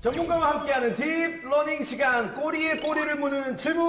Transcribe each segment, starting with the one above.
전문가와 함께하는 딥 러닝 시간, 꼬리에 꼬리를 무는 질문.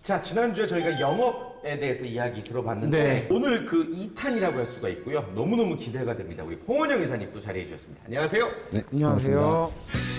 자, 지난주에 저희가 영업에 대해서 이야기 들어봤는데 네. 오늘 그 2탄이라고 할 수가 있고요. 너무너무 기대가 됩니다. 우리 홍원영 이사님 또 자리해 주셨습니다. 안녕하세요. 네, 안녕하세요. 반갑습니다.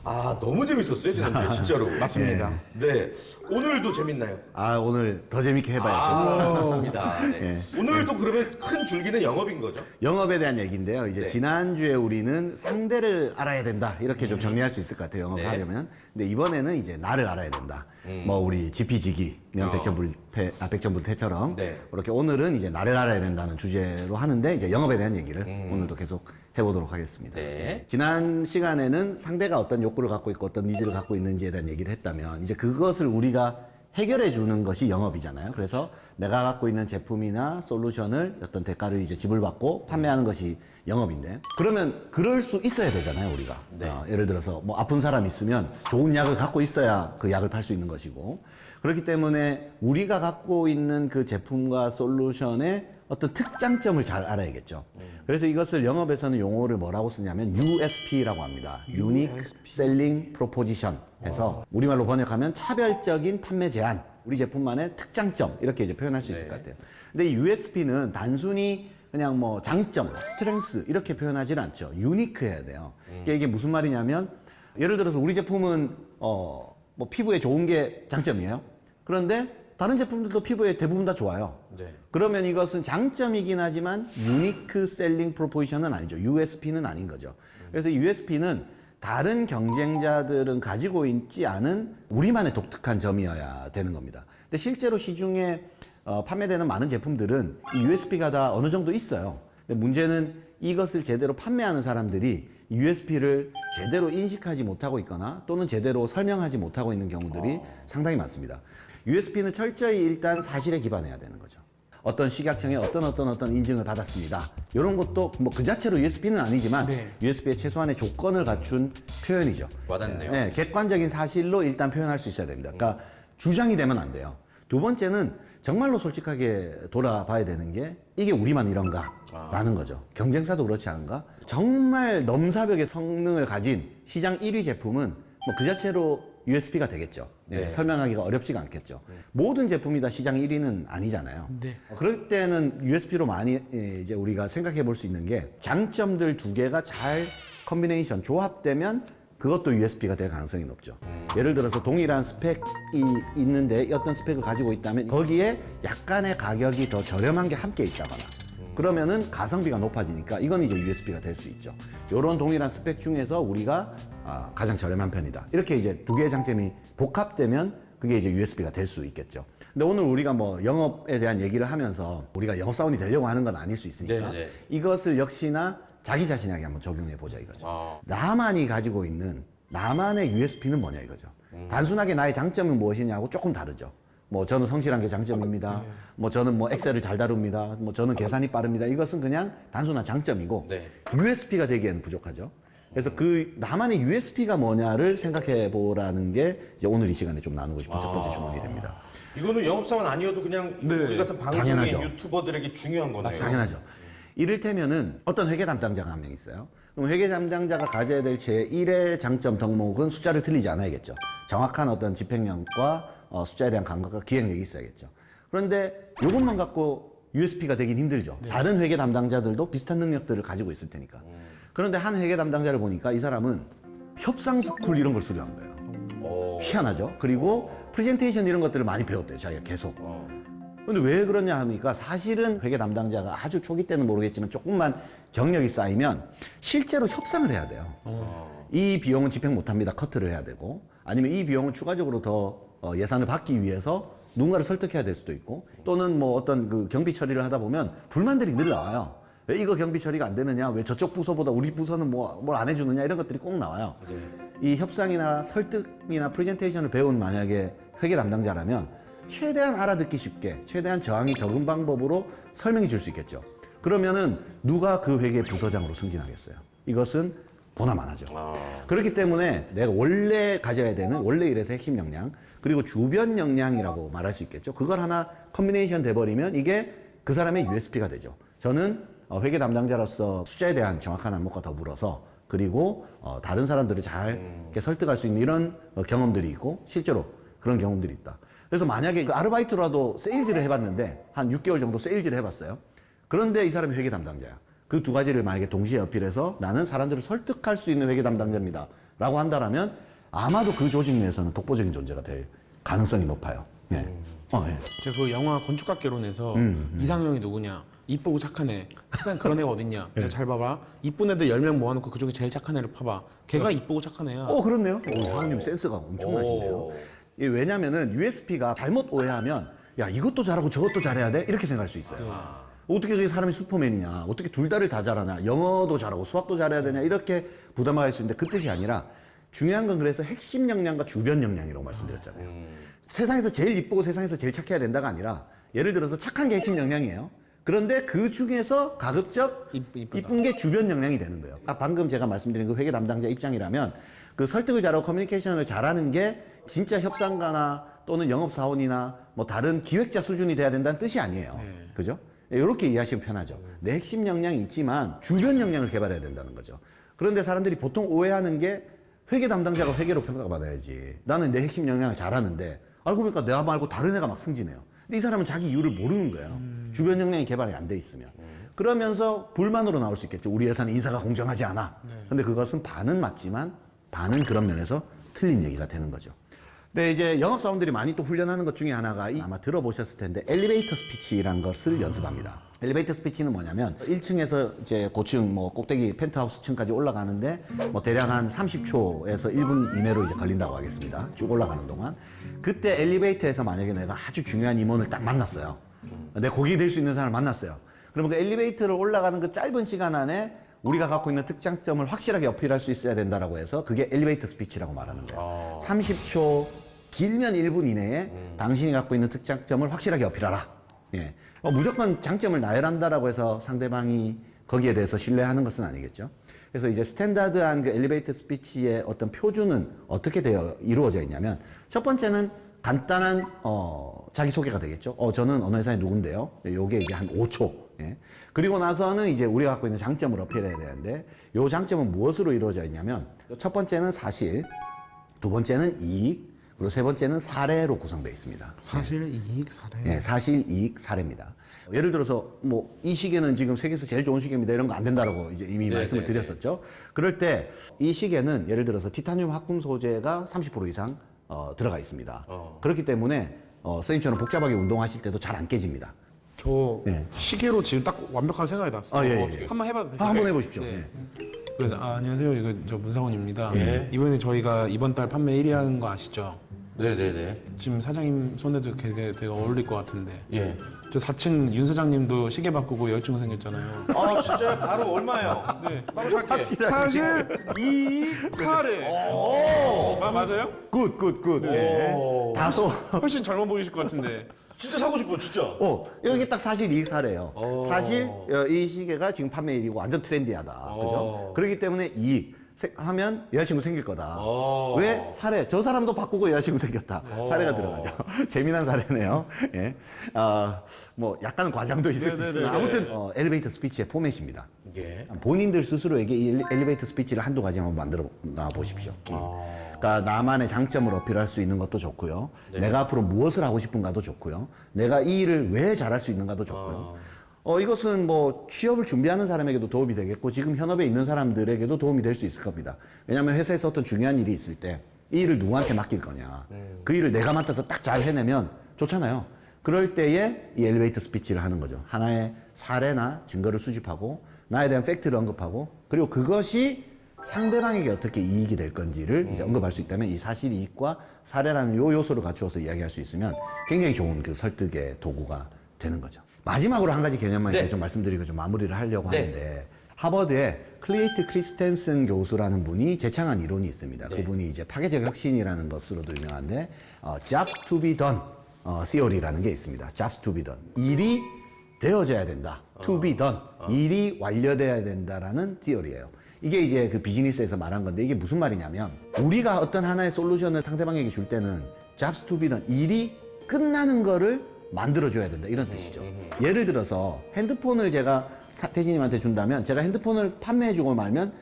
아, 너무 재밌었어요, 지난주에 진짜로. 맞습니다. 네. 오늘도 재밌나요? 오늘 더 재밌게 해봐야죠. 아, 좋습니다. 네. 오늘도 그러면 큰 줄기는 영업인 거죠? 영업에 대한 얘기인데요. 이제 네. 지난주에 우리는 상대를 알아야 된다. 이렇게 좀 정리할 수 있을 것 같아요. 영업을 네. 하려면. 근데 이번에는 이제 나를 알아야 된다. 뭐 우리 지피지기, 백전불패처럼. 네. 그렇게 오늘은 이제 나를 알아야 된다는 주제로 하는데 이제 영업에 대한 얘기를 오늘도 계속 해보도록 하겠습니다. 네. 지난 시간에는 상대가 어떤 욕구를 갖고 있고 어떤 니즈를 갖고 있는지에 대한 얘기를 했다면 이제 그것을 우리가 해결해 주는 것이 영업이잖아요. 그래서 내가 갖고 있는 제품이나 솔루션을 어떤 대가를 이제 지불받고 판매하는 것이 영업인데, 그러면 그럴 수 있어야 되잖아요, 우리가. 네. 예를 들어서 뭐 아픈 사람 있으면 좋은 약을 갖고 있어야 그 약을 팔 수 있는 것이고, 그렇기 때문에 우리가 갖고 있는 그 제품과 솔루션의 어떤 특장점을 잘 알아야겠죠. 그래서 이것을 영업에서는 용어를 뭐라고 쓰냐면 USP라고 합니다. Unique Selling Proposition 해서 우리말로 번역하면 차별적인 판매 제안, 우리 제품만의 특장점, 이렇게 이제 표현할 수 있을 것 같아요. 근데 이 USP는 단순히 그냥 뭐 장점, 스트렝스 이렇게 표현하지는 않죠. 유니크 해야 돼요. 이게 무슨 말이냐면, 예를 들어서 우리 제품은 뭐 피부에 좋은 게 장점이에요. 그런데 다른 제품들도 피부에 대부분 다 좋아요. 네. 그러면 이것은 장점이긴 하지만 유니크 셀링 프로포지션은 아니죠. USP는 아닌 거죠. 그래서 USP는 다른 경쟁자들은 가지고 있지 않은 우리만의 독특한 점이어야 되는 겁니다. 근데 실제로 시중에 판매되는 많은 제품들은 이 USP가 다 어느 정도 있어요. 근데 문제는 이것을 제대로 판매하는 사람들이 USP를 제대로 인식하지 못하고 있거나 또는 제대로 설명하지 못하고 있는 경우들이 상당히 많습니다. USP는 철저히 일단 사실에 기반해야 되는 거죠. 어떤 식약청에 어떤 인증을 받았습니다. 이런 것도 뭐 그 자체로 USP는 아니지만 네. USP의 최소한의 조건을 갖춘 표현이죠. 와닿네요. 네, 객관적인 사실로 일단 표현할 수 있어야 됩니다. 그러니까 주장이 되면 안 돼요. 두 번째는 정말로 솔직하게 돌아봐야 되는 게 이게 우리만 이런가? 라는 거죠. 경쟁사도 그렇지 않은가? 정말 넘사벽의 성능을 가진 시장 1위 제품은 뭐 그 자체로 USP가 되겠죠. 네. 설명하기가 어렵지가 않겠죠. 모든 제품이 다 시장 1위는 아니잖아요. 네. 그럴 때는 USP로 많이 이제 우리가 생각해 볼 수 있는 게, 장점들 두 개가 잘 컨비네이션, 조합되면 그것도 USP가 될 가능성이 높죠. 예를 들어서 동일한 스펙이 있는데 어떤 스펙을 가지고 있다면 거기에 약간의 가격이 더 저렴한 게 함께 있다거나, 그러면은 가성비가 높아지니까 이건 이제 USP가 될 수 있죠. 이런 동일한 스펙 중에서 우리가 가장 저렴한 편이다. 이렇게 이제 두 개의 장점이 복합되면 그게 이제 USP가 될 수 있겠죠. 근데 오늘 우리가 뭐 영업에 대한 얘기를 하면서 우리가 영업사원이 되려고 하는 건 아닐 수 있으니까 네네. 이것을 역시나 자기 자신에게 한번 적용해 보자 이거죠. 아. 나만이 가지고 있는 나만의 USP는 뭐냐 이거죠. 단순하게 나의 장점은 무엇이냐고 조금 다르죠. 뭐 저는 성실한 게 장점입니다. 뭐 저는 뭐 엑셀을 잘 다룹니다. 뭐 저는 계산이 빠릅니다. 이것은 그냥 단순한 장점이고 네. USP가 되기에는 부족하죠. 그래서 그 나만의 USP가 뭐냐를 생각해 보라는 게 이제 오늘 이 시간에 좀 나누고 싶은 첫 번째 주문이 됩니다. 이거는 영업사원 아니어도 그냥 우리 같은 방송의 당연하죠. 유튜버들에게 중요한 거네요. 당연하죠. 이를테면은 어떤 회계 담당자가 한 명 있어요. 그럼 회계 담당자가 가져야 될 제1의 장점 덕목은 숫자를 틀리지 않아야겠죠. 정확한 어떤 집행력과 숫자에 대한 감각과 기획력이 있어야겠죠. 그런데 이것만 갖고 USP가 되긴 힘들죠. 다른 회계 담당자들도 비슷한 능력들을 가지고 있을 테니까. 그런데 한 회계 담당자를 보니까 이 사람은 협상 스쿨 이런 걸 수료한 거예요. 희한하죠. 그리고 프레젠테이션 이런 것들을 많이 배웠대요, 자기가 계속. 근데 왜 그러냐 하니까 사실은 회계 담당자가 아주 초기 때는 모르겠지만 조금만 경력이 쌓이면 실제로 협상을 해야 돼요. 이 비용은 집행 못합니다. 커트를 해야 되고, 아니면 이 비용은 추가적으로 더 예산을 받기 위해서 누군가를 설득해야 될 수도 있고, 또는 뭐 어떤 그 경비 처리를 하다 보면 불만들이 늘 나와요. 왜 이거 경비 처리가 안 되느냐? 왜 저쪽 부서보다 우리 부서는 뭘 안 해주느냐? 이런 것들이 꼭 나와요. 이 협상이나 설득이나 프레젠테이션을 배운 만약에 회계 담당자라면 최대한 알아듣기 쉽게, 최대한 저항이 적은 방법으로 설명해 줄 수 있겠죠. 그러면은 누가 그 회계 부서장으로 승진하겠어요? 이것은 보나마나죠. 아. 그렇기 때문에 내가 원래 가져야 되는 원래 일에서 핵심 역량 그리고 주변 역량이라고 말할 수 있겠죠. 그걸 하나 컨비네이션 돼버리면 이게 그 사람의 USP가 되죠. 저는 회계 담당자로서 숫자에 대한 정확한 안목과 더불어서 그리고 다른 사람들을 잘 이렇게 설득할 수 있는 이런 경험들이 있고 실제로 그런 경험들이 있다. 그래서 만약에 그 아르바이트라도 세일즈를 해봤는데 한 6개월 정도 세일즈를 해봤어요. 그런데 이 사람이 회계 담당자야. 그 두 가지를 만약에 동시에 어필해서 나는 사람들을 설득할 수 있는 회계 담당자입니다. 라고 한다라면 아마도 그 조직 내에서는 독보적인 존재가 될 가능성이 높아요. 예. 예. 제가 그 영화 건축학개론에서 이상형이 누구냐? 이쁘고 착한 애. 세상 그런 애가 어딨냐? 내가 잘 봐봐. 이쁜 애들 10명 모아놓고 그중에 제일 착한 애를 파봐. 걔가 이쁘고 착한 애야. 그렇네요. 사모님 센스가 엄청나신데요. 이게 왜냐면은 USP가 잘못 오해하면 야 이것도 잘하고 저것도 잘해야 돼? 이렇게 생각할 수 있어요. 어떻게 그게 사람이 슈퍼맨이냐? 어떻게 둘 다를 다 잘하냐? 영어도 잘하고 수학도 잘해야 되냐? 이렇게 부담할 수 있는데 그 뜻이 아니라 중요한 건 그래서 핵심 역량과 주변 역량이라고 말씀드렸잖아요. 세상에서 제일 이쁘고 세상에서 제일 착해야 된다가 아니라 예를 들어서 착한 게 핵심 역량이에요. 그런데 그 중에서 가급적 이쁘다. 이쁜 게 주변 역량이 되는 거예요. 방금 제가 말씀드린 그 회계 담당자 입장이라면 그 설득을 잘하고 커뮤니케이션을 잘하는 게 진짜 협상가나 또는 영업사원이나 뭐 다른 기획자 수준이 돼야 된다는 뜻이 아니에요. 그죠? 이렇게 이해하시면 편하죠. 내 핵심 역량이 있지만 주변 역량을 개발해야 된다는 거죠. 그런데 사람들이 보통 오해하는 게 회계 담당자가 회계로 평가받아야지. 나는 내 핵심 역량을 잘하는데 알고 보니까 내가 말고 다른 애가 막 승진해요. 근데 이 사람은 자기 이유를 모르는 거예요. 주변 역량이 개발이 안 돼 있으면. 그러면서 불만으로 나올 수 있겠죠. 우리 회사는 인사가 공정하지 않아. 근데 그것은 반은 맞지만 반은 그런 면에서 틀린 얘기가 되는 거죠. 근데 이제 영업사원들이 많이 또 훈련하는 것 중에 하나가 아마 들어보셨을 텐데 엘리베이터 스피치라는 것을 연습합니다. 엘리베이터 스피치는 뭐냐면 1층에서 이제 고층 뭐 꼭대기 펜트하우스 층까지 올라가는데 뭐 대략 한 30초에서 1분 이내로 이제 걸린다고 하겠습니다. 쭉 올라가는 동안. 그때 엘리베이터에서 만약에 내가 아주 중요한 임원을 딱 만났어요. 내 고객이 될 수 있는 사람을 만났어요. 그러면 그 엘리베이터를 올라가는 그 짧은 시간 안에 우리가 갖고 있는 특장점을 확실하게 어필할 수 있어야 된다라고 해서 그게 엘리베이터 스피치라고 말하는 거예요. 30초 길면 1분 이내에 당신이 갖고 있는 특장점을 확실하게 어필하라. 예. 무조건 장점을 나열한다라고 해서 상대방이 거기에 대해서 신뢰하는 것은 아니겠죠. 그래서 이제 스탠다드한 그 엘리베이터 스피치의 어떤 표준은 어떻게 되어 이루어져 있냐면 첫 번째는 간단한 자기소개가 되겠죠. 저는 어느 회사의 누군데요. 요게 이제 한 5초. 예. 그리고 나서는 이제 우리가 갖고 있는 장점을 어필해야 되는데 요 장점은 무엇으로 이루어져 있냐면 첫 번째는 사실, 두 번째는 이익, 그리고 세 번째는 사례로 구성되어 있습니다. 사실, 이익, 사례. 네, 사실, 이익, 사례입니다. 예를 들어서 뭐 이 시계는 지금 세계에서 제일 좋은 시계입니다. 이런 거 안 된다라고 이제 이미 말씀을 드렸었죠. 그럴 때 이 시계는 예를 들어서 티타늄 합금 소재가 30% 이상 들어가 있습니다. 그렇기 때문에 선생님처럼 복잡하게 운동하실 때도 잘 안 깨집니다. 저 예. 시계로 지금 딱 완벽한 생각이 났어요. 예. 한번 해봐도 될까요? 한번 해보십시오. 네. 네. 그래서 안녕하세요. 이거 저 문상훈입니다. 이번에 저희가 이번 달 판매 1위 하는 거 아시죠? 네네네. 지금 사장님 손에도 되게 어울릴 것 같은데. 예. 저 4층 윤 사장님도 시계 바꾸고 여자친구 생겼잖아요. 아 진짜요? 바로 얼마예요? 네. 바로 살게. 사실 이익 사례. 맞아요? 굿. 예. 다소. 훨씬 젊어 보이실 것 같은데. 진짜 사고 싶어 진짜. 여기 딱 사실 이익 사례예요. 사실 이 시계가 지금 판매 1위고 완전 트렌디하다. 그죠? 그렇기 때문에 이익 하면 여자친구 생길 거다. 왜? 사례. 저 사람도 바꾸고 여자친구 생겼다. 사례가 들어가죠. 재미난 사례네요. 예. 뭐 약간은 과장도 있을 수 있으나 아무튼 엘리베이터 스피치의 포맷입니다. 예. 본인들 스스로에게 이 엘리베이터 스피치를 한두 가지 한번 만들어 놔 보십시오. 그러니까 나만의 장점을 어필할 수 있는 것도 좋고요. 내가 앞으로 무엇을 하고 싶은가도 좋고요. 내가 이 일을 왜 잘할 수 있는가도 좋고요. 이것은 뭐 취업을 준비하는 사람에게도 도움이 되겠고 지금 현업에 있는 사람들에게도 도움이 될 수 있을 겁니다. 왜냐하면 회사에서 어떤 중요한 일이 있을 때 이 일을 누구한테 맡길 거냐. 그 일을 내가 맡아서 딱 잘 해내면 좋잖아요. 그럴 때에 이 엘리베이터 스피치를 하는 거죠. 하나의 사례나 증거를 수집하고 나에 대한 팩트를 언급하고 그리고 그것이 상대방에게 어떻게 이익이 될 건지를 이제 언급할 수 있다면 이 사실 이익과 사례라는 요 요소를 갖추어서 이야기할 수 있으면 굉장히 좋은 그 설득의 도구가 되는 거죠. 마지막으로 한 가지 개념만 이제 좀 말씀드리고 좀 마무리를 하려고 하는데 하버드의 클레이트 크리스텐슨 교수라는 분이 제창한 이론이 있습니다. 그분이 이제 파괴적 혁신이라는 것으로도 유명한데 jobs to be done theory라는 게 있습니다. jobs to be done. 일이 되어져야 된다. to be done. 일이 완료돼야 된다라는 티어리예요. 이게 이제 그 비즈니스에서 말한 건데 이게 무슨 말이냐면 우리가 어떤 하나의 솔루션을 상대방에게 줄 때는 jobs to be done, 일이 끝나는 거를 만들어줘야 된다 이런 뜻이죠. 예를 들어서 핸드폰을 제가 태진님한테 준다면 제가 핸드폰을 판매해주고 말면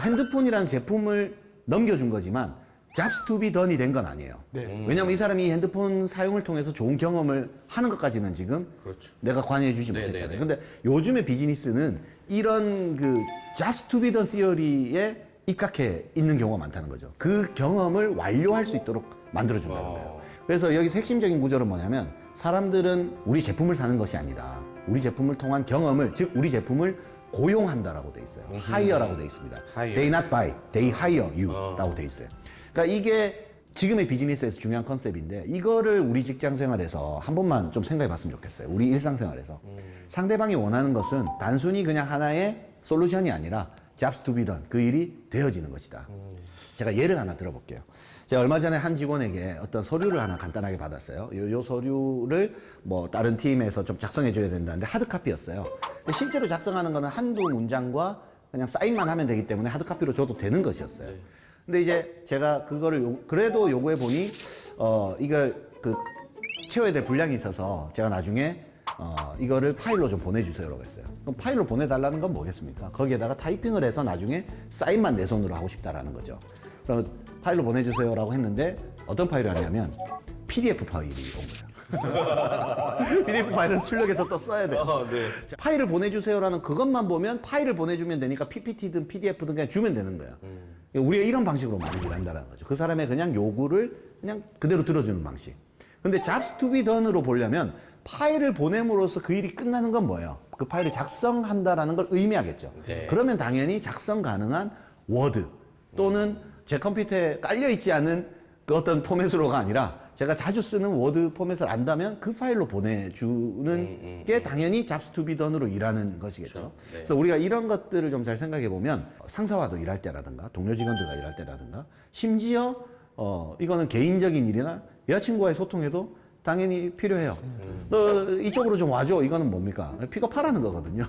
핸드폰이라는 제품을 넘겨준 거지만 jobs to be done이 된 건 아니에요. 네. 왜냐면 이 사람이 이 핸드폰 사용을 통해서 좋은 경험을 하는 것까지는 지금 그렇죠. 내가 관여해주지 네, 못했잖아요. 네, 네. 근데 요즘의 비즈니스는 이런 그 jobs to be done theory에 입각해 있는 경우가 많다는 거죠. 그 경험을 완료할 수 있도록 만들어준다는 거예요. 그래서 여기서 핵심적인 구절은 뭐냐면 사람들은 우리 제품을 사는 것이 아니다. 우리 제품을 통한 경험을, 즉 우리 제품을 고용한다라고 돼 있어요. hire라고 돼 있습니다. hire. They not buy, they hire you라고 돼 있어요. 그러니까 이게 지금의 비즈니스에서 중요한 컨셉인데 이거를 우리 직장 생활에서 한 번만 좀 생각해 봤으면 좋겠어요. 우리 일상생활에서. 상대방이 원하는 것은 단순히 그냥 하나의 솔루션이 아니라 jobs to be done, 그 일이 되어지는 것이다. 제가 예를 하나 들어볼게요. 제가 얼마 전에 한 직원에게 어떤 서류를 하나 간단하게 받았어요. 요 서류를 뭐 다른 팀에서 좀 작성해 줘야 된다는데 하드카피였어요. 근데 실제로 작성하는 거는 한두 문장과 그냥 사인만 하면 되기 때문에 하드카피로 줘도 되는 것이었어요. 근데 이제 제가 그거를 그래도 요구해 보니 이걸 그 채워야 될 분량이 있어서 제가 나중에 이거를 파일로 좀 보내주세요라고 했어요. 그럼 파일로 보내달라는 건 뭐겠습니까? 거기에다가 타이핑을 해서 나중에 사인만 내 손으로 하고 싶다라는 거죠. 그럼 파일로 보내주세요라고 했는데 어떤 파일이 왔냐면 PDF 파일이 온 거예요. PDF 파일은 출력해서 또 써야 돼요. 네. 자, 파일을 보내주세요라는 그것만 보면 파일을 보내주면 되니까 PPT든 PDF든 그냥 주면 되는 거예요. 우리가 이런 방식으로 많이 일한다는 거죠. 그 사람의 그냥 요구를 그냥 그대로 들어주는 방식. 근데 jobs to be done으로 보려면 파일을 보냄으로써 그 일이 끝나는 건 뭐예요? 그 파일을 작성한다라는 걸 의미하겠죠. 네. 그러면 당연히 작성 가능한 워드 또는 제 컴퓨터에 깔려 있지 않은 그 어떤 포맷으로가 아니라 제가 자주 쓰는 워드 포맷을 안다면 그 파일로 보내주는 게 당연히 jobs to be done으로 일하는 것이겠죠. 그렇죠. 네. 그래서 우리가 이런 것들을 좀 잘 생각해 보면 상사와도 일할 때라든가 동료 직원들과 일할 때라든가 심지어 이거는 개인적인 일이나 여자친구와의 소통에도 당연히 필요해요. 너 이쪽으로 좀 와줘. 이거는 뭡니까? 픽업하라는 거거든요.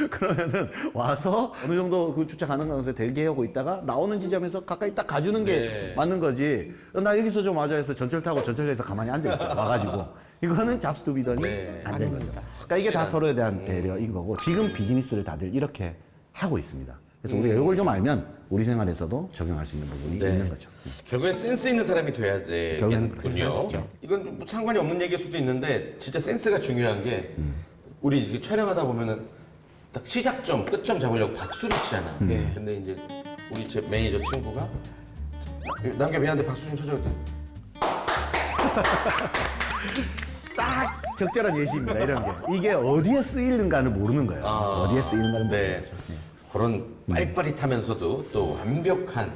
그러면은 와서 어느 정도 그 주차 가능한 곳에 대기하고 있다가 나오는 지점에서 가까이 딱 가주는 게 네. 맞는 거지. 나 여기서 좀 와줘 해서 전철 타고 전철역에서 가만히 앉아있어. 와가지고. 이거는 잡스 투 비더니 네. 안 된 거죠. 그러니까 이게 다 확실한. 서로에 대한 배려인 거고 지금 비즈니스를 다들 이렇게 하고 있습니다. 그래서 우리가 이걸 좀 알면 우리 생활에서도 적용할 수 있는 부분이 네. 있는 거죠. 결국엔 센스 있는 사람이 돼야 결국에는 되겠군요. 그렇죠. 이건 뭐 상관이 없는 얘기일 수도 있는데 진짜 센스가 중요한 게 우리 이제 촬영하다 보면은 딱 시작점, 끝점 잡으려고 박수를 치잖아. 근데 이제 우리 제 매니저 친구가 남겨 미안한데 박수 좀 쳐줘 그랬더니 딱 적절한 예시입니다. 이런 게 이게 어디에 쓰이는가를 모르는 거예요. 어디에 쓰이는가를 모르는 네. 거죠. 그런 빠릿빠릿하면서도 또 완벽한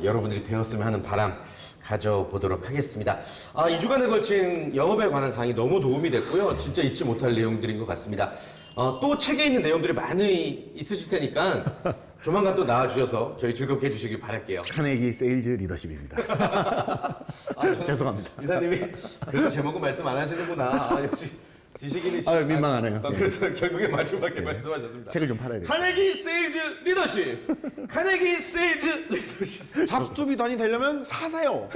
여러분들이 되었으면 하는 바람 가져보도록 하겠습니다. 2주간에 걸친 영업에 관한 강의 너무 도움이 됐고요. 진짜 잊지 못할 내용들인 것 같습니다. 또 책에 있는 내용들이 많이 있으실 테니까 조만간 또 나와주셔서 저희 즐겁게 해주시길 바랄게요. 카네기 세일즈 리더십입니다. 죄송합니다. 이사님이 그래도 제목은 말씀 안 하시는구나. 역시 지식인이시. 아유, 민망하네요. 그래서 결국에 마지막에 말씀하셨습니다. 책을 좀 팔아야 돼요. 카네기 세일즈 리더십. 카네기 세일즈 리더십. 잡수비던이 되려면 사세요.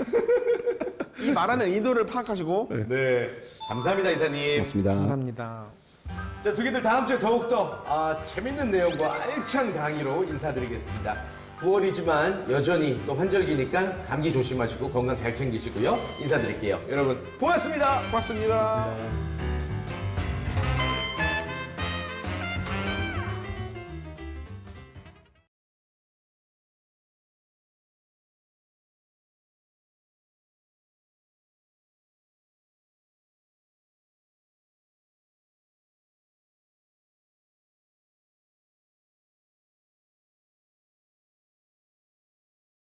이 말하는 의도를 파악하시고 네, 감사합니다 이사님. 고맙습니다. 감사합니다. 자, 두 개들 다음 주에 더욱더 재밌는 내용과 알찬 강의로 인사드리겠습니다. 9월이지만 여전히 또 환절기니까 감기 조심하시고 건강 잘 챙기시고요. 인사드릴게요. 여러분 고맙습니다. 고맙습니다.